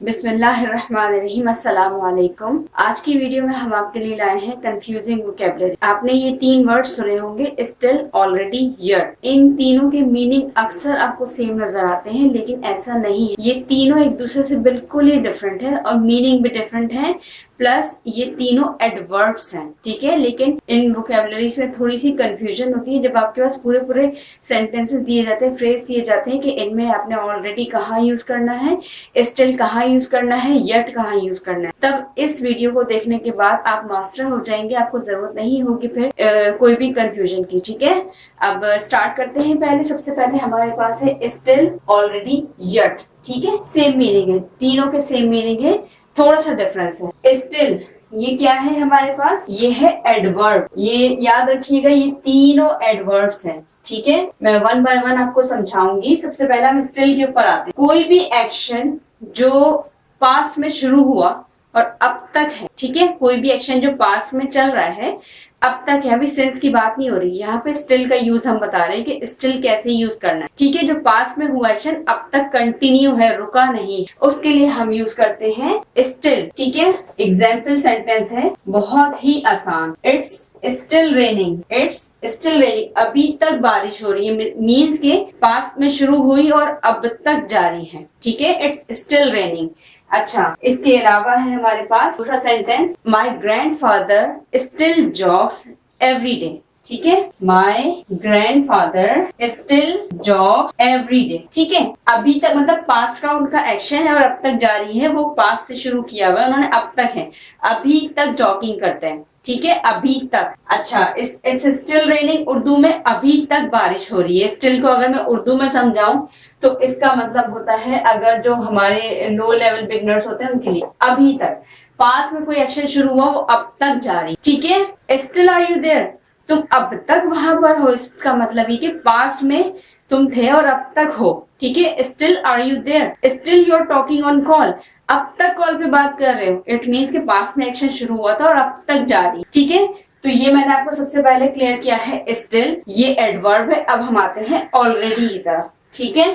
बिस्मिल्लाहिर्रहमानिर्रहीम, अस्सलाम वालेकुम। आज की वीडियो में हम आपके लिए लाए हैं कंफ्यूजिंग वोकैबुलरी। आपने ये 3 वर्ड सुने होंगे, स्टिल, ऑलरेडी, यट। इन तीनों के मीनिंग अक्सर आपको सेम नजर आते हैं, लेकिन ऐसा नहीं है। ये तीनों एक दूसरे से बिल्कुल ही डिफरेंट है और मीनिंग भी डिफरेंट है। प्लस ये तीनों एडवर्ब्स हैं, ठीक है। लेकिन इन वोकैबुलरीज में थोड़ी सी कंफ्यूजन होती है जब आपके पास पूरे पूरे सेंटेंसेस दिए जाते हैं, फ्रेज दिए जाते हैं कि इनमें आपने ऑलरेडी कहाँ यूज करना है, स्टिल कहाँ यूज करना है, यट कहाँ यूज करना है। तब इस वीडियो को देखने के बाद आप मास्टर हो जाएंगे, आपको जरूरत नहीं होगी फिर कोई भी कंफ्यूजन की, ठीक है। अब स्टार्ट करते हैं। पहले सबसे पहले हमारे पास है स्टिल, ऑलरेडी, यट, ठीक है। सेम मीनिंग है, तीनों के सेम मीनिंग है, थोड़ा सा डिफरेंस है। स्टिल ये क्या है हमारे पास, ये है एडवर्ब। ये याद रखिएगा, ये तीनों एडवर्ब्स हैं, ठीक है। मैं वन बाय वन आपको समझाऊंगी। सबसे पहले हम स्टिल के ऊपर आते हैं। कोई भी एक्शन जो पास्ट में शुरू हुआ और अब तक है, ठीक है। कोई भी एक्शन जो पास्ट में चल रहा है, अब तक है, अभी सिंस की बात नहीं हो रही। यहाँ पे स्टिल का यूज हम बता रहे हैं कि स्टिल कैसे यूज करना है, ठीक है। जो पास्ट में हुआ एक्शन अब तक कंटिन्यू है, रुका नहीं, उसके लिए हम यूज करते हैं स्टिल, ठीक है। एग्जाम्पल सेंटेंस है, बहुत ही आसान। It's still raining, it's still raining, अभी तक बारिश हो रही है। मीन्स के पास्ट में शुरू हुई और अब तक जारी है, ठीक है। It's still raining. अच्छा, इसके अलावा है हमारे पास दूसरा सेंटेंस, माई ग्रैंडफादर स्टिल जॉग्स एवरी डे, ठीक है। माई ग्रैंडफादर स्टिल जॉग्स एवरी डे, ठीक है। अभी तक मतलब पास्ट का उनका एक्शन है और अब तक जारी है, वो पास्ट से शुरू किया हुआ है उन्होंने, अब तक है, अभी तक जॉगिंग करते हैं, ठीक है, अभी तक। अच्छा, इट्स स्टिल रेनिंग, उर्दू में अभी तक बारिश हो रही है। स्टिल को अगर मैं उर्दू में समझाऊं तो इसका मतलब होता है, अगर जो हमारे लो लेवल बिगनर्स होते हैं उनके लिए, अभी तक पास्ट में कोई एक्शन शुरू हुआ वो अब तक जारी, ठीक है। स्टिल आर यू देयर, तुम अब तक वहां पर हो, इसका मतलब ये कि पास्ट में तुम थे और अब तक हो, ठीक है। Still are you there, still you are talking on call, अब तक कॉल पे बात कर रहे हो। इट मीन्स के पास्ट में एक्शन शुरू हुआ था और अब तक जारी, ठीक है। तो ये मैंने आपको सबसे पहले क्लियर किया है स्टिल, ये एडवर्ब है। अब हम आते हैं ऑलरेडी की तरफ, ठीक है।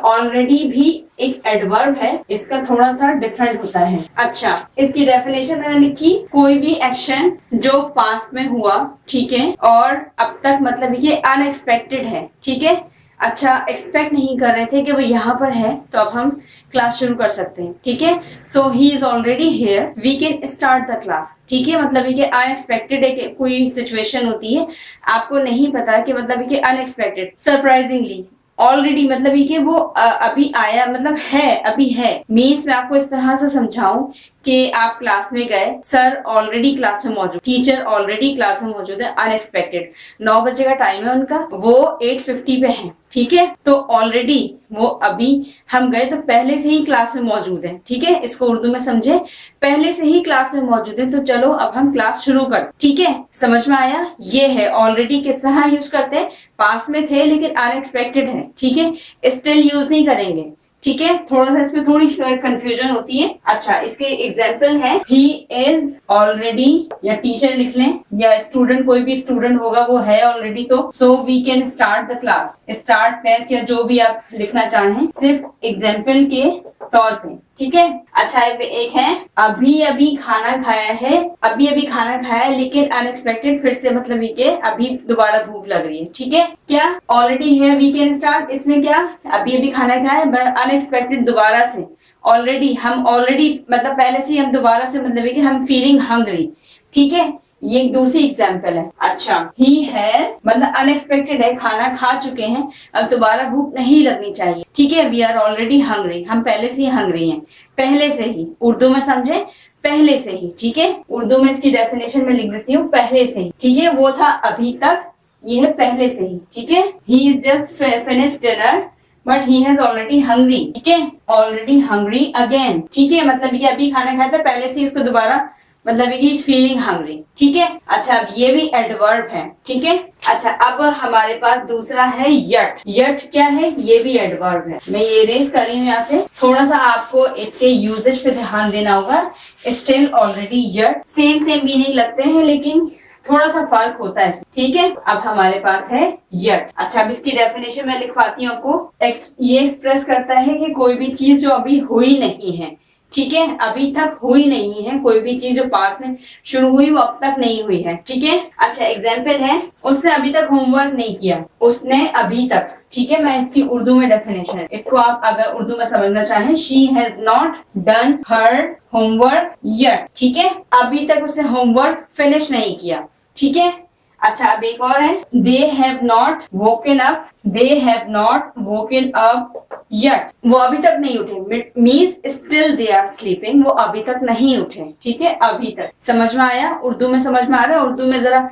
ऑलरेडी भी एक एडवर्ब है, इसका थोड़ा सा डिफरेंट होता है। अच्छा, इसकी डेफिनेशन मैंने लिखी, कोई भी एक्शन जो पास्ट में हुआ, ठीक है, और अब तक मतलब ये अनएक्सपेक्टेड है, ठीक है। अच्छा, एक्सपेक्ट नहीं कर रहे थे कि वो यहाँ पर है, तो अब हम क्लास शुरू कर सकते हैं, ठीक है। So he is already here, we can start the class, ठीक है। मतलब ये अनएक्सपेक्टेड है कि कोई सिचुएशन होती है, आपको नहीं पता कि मतलब ये अनएक्सपेक्टेड, सरप्राइजिंगली, ऑलरेडी मतलब ये कि वो अभी आया, मतलब है, अभी है। मीन्स मैं आपको इस तरह से समझाऊं कि आप क्लास में गए, सर ऑलरेडी क्लास में मौजूद, टीचर ऑलरेडी क्लास में मौजूद है, अनएक्सपेक्टेड। 9 बजे का टाइम है उनका, वो 8:50 पे है, ठीक है। तो ऑलरेडी वो अभी हम गए तो पहले से ही क्लास में मौजूद है, ठीक है। इसको उर्दू में समझे, पहले से ही क्लास में मौजूद है, तो चलो अब हम क्लास शुरू कर, ठीक है। समझ में आया? ये है ऑलरेडी किस तरह यूज करते हैं, पास में थे लेकिन अनएक्सपेक्टेड है, ठीक है। स्टिल यूज नहीं करेंगे, ठीक है। थोड़ा सा इसमें थोड़ी कंफ्यूजन होती है। अच्छा, इसके एग्जाम्पल है, ही इज ऑलरेडी, या टीचर लिख लें, या स्टूडेंट, कोई भी स्टूडेंट होगा वो है ऑलरेडी, तो so we can start the class, start test, या जो भी आप लिखना चाहें, सिर्फ एग्जाम्पल के तौर पे, ठीक है। अच्छा, एक है, अभी अभी खाना खाया है, अभी अभी खाना खाया है लेकिन अनएक्सपेक्टेड, फिर से मतलब ये अभी दोबारा भूख लग रही है, ठीक है। क्या ऑलरेडी है, वी कैन स्टार्ट, इसमें क्या अभी अभी खाना खाया है, अनएक्सपेक्टेड दोबारा से, ऑलरेडी हम ऑलरेडी मतलब पहले से हम दोबारा से मतलब है कि हम फीलिंग हंग्री, ठीक है। ये एक दूसरी एग्जाम्पल है। अच्छा, ही हैज मतलब अनएक्सपेक्टेड है, खाना खा चुके हैं, अब दोबारा भूख नहीं लगनी चाहिए, ठीक है। वी आर ऑलरेडी हंग्री, हम पहले से ही हंग्री हैं, पहले से ही, उर्दू में समझे, पहले से ही, ठीक है। उर्दू में इसकी डेफिनेशन में लिख देती हूँ, पहले से ही, ठीक है। वो था अभी तक, ये है पहले से ही, ठीक है। He is just finished dinner but he has already hungry, ठीक है। ऑलरेडी हंग्री अगेन, ठीक है। मतलब ये अभी खाना खाया था, पहले से ही उसको दोबारा मतलब इज फीलिंग हंग्री, ठीक है। अच्छा, अब ये भी एडवर्ब है, ठीक है। अच्छा, अब हमारे पास दूसरा है यट। यट क्या है? ये भी एडवर्ब है। मैं ये इरेज कर रही हूँ यहाँ से, थोड़ा सा आपको इसके यूजेज पे ध्यान देना होगा। Still, already, yet same meaning लगते हैं लेकिन थोड़ा सा फर्क होता है, ठीक है। अब हमारे पास है यट। अच्छा, अब इसकी डेफिनेशन मैं लिखवाती हूँ आपको। ये एक्सप्रेस करता है कि कोई भी चीज जो अभी हुई नहीं है, ठीक है, अभी तक हुई नहीं है। कोई भी चीज जो पास में शुरू हुई वो अब तक नहीं हुई है। ठीक है, अच्छा एग्जाम्पल है, उसने अभी तक होमवर्क नहीं किया। उसने अभी तक, ठीक है, मैं इसकी उर्दू में डेफिनेशन, इसको आप अगर उर्दू में समझना चाहें, she has not done her homework yet. ठीक है, अभी तक उसने होमवर्क फिनिश नहीं किया। ठीक है, अच्छा अब एक और है, they have not woken up, they have not woken up yet, वो अभी तक नहीं उठे, means still they are sleeping, वो अभी तक नहीं उठे। ठीक है, अभी तक समझ में आया? उर्दू में समझ में आ रहा है? उर्दू में जरा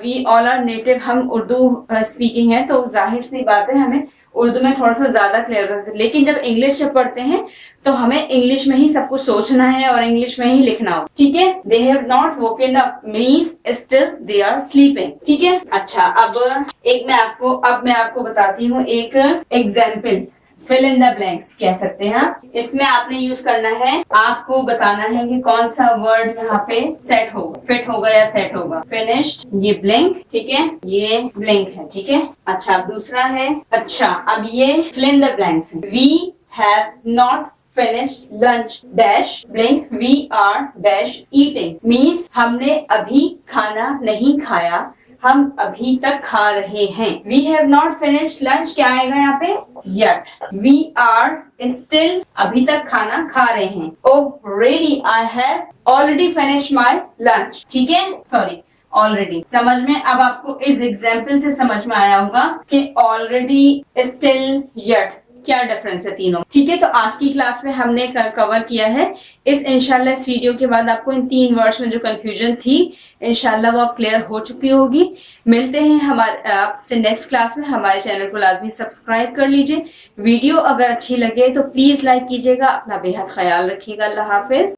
वी ऑल आर नेटिव, हम उर्दू स्पीकिंग है तो जाहिर सी बात है हमें उर्दू में थोड़ा सा ज्यादा क्लियर करते हैं, लेकिन जब इंग्लिश जब पढ़ते हैं तो हमें इंग्लिश में ही सब कुछ सोचना है और इंग्लिश में ही लिखना हो। ठीक है, they have not woken up means still they are sleeping. ठीक है, अच्छा अब मैं आपको बताती हूँ एक example, fill in the blanks कह सकते हैं। इसमें आपने यूज करना है, आपको बताना है कि कौन सा वर्ड यहाँ पे सेट होगा, फिट होगा या सेट होगा। फिनिश्ड, ये ब्लैंक, ठीक है, ये ब्लैंक है। ठीक है, अच्छा अब दूसरा है, अच्छा अब ये फिल इन द ब्लैंक्स है। We have not finished lunch dash blank, we are dash eating, means हमने अभी खाना नहीं खाया, हम अभी तक खा रहे हैं। We have not finished lunch, क्या आएगा यहाँ पे? yet. वी आर स्टिल, अभी तक खाना खा रहे हैं। Oh really, I have already finished my lunch. ठीक है, सॉरी ऑलरेडी। समझ में अब आपको इस एग्जाम्पल से समझ में आया होगा कि ऑलरेडी, स्टिल, yet क्या डिफरेंस है तीनों। ठीक है, तो आज की क्लास में हमने कवर किया है इंशाल्लाह इस वीडियो के बाद आपको इन 3 वर्ड्स में जो कंफ्यूजन थी इंशाल्लाह वो अब क्लियर हो चुकी होगी। मिलते हैं हमारे आपसे नेक्स्ट क्लास में। हमारे चैनल को लाजमी सब्सक्राइब कर लीजिए। वीडियो अगर अच्छी लगे तो प्लीज लाइक कीजिएगा। अपना बेहद ख्याल रखिएगा। अल्लाह हाफिज।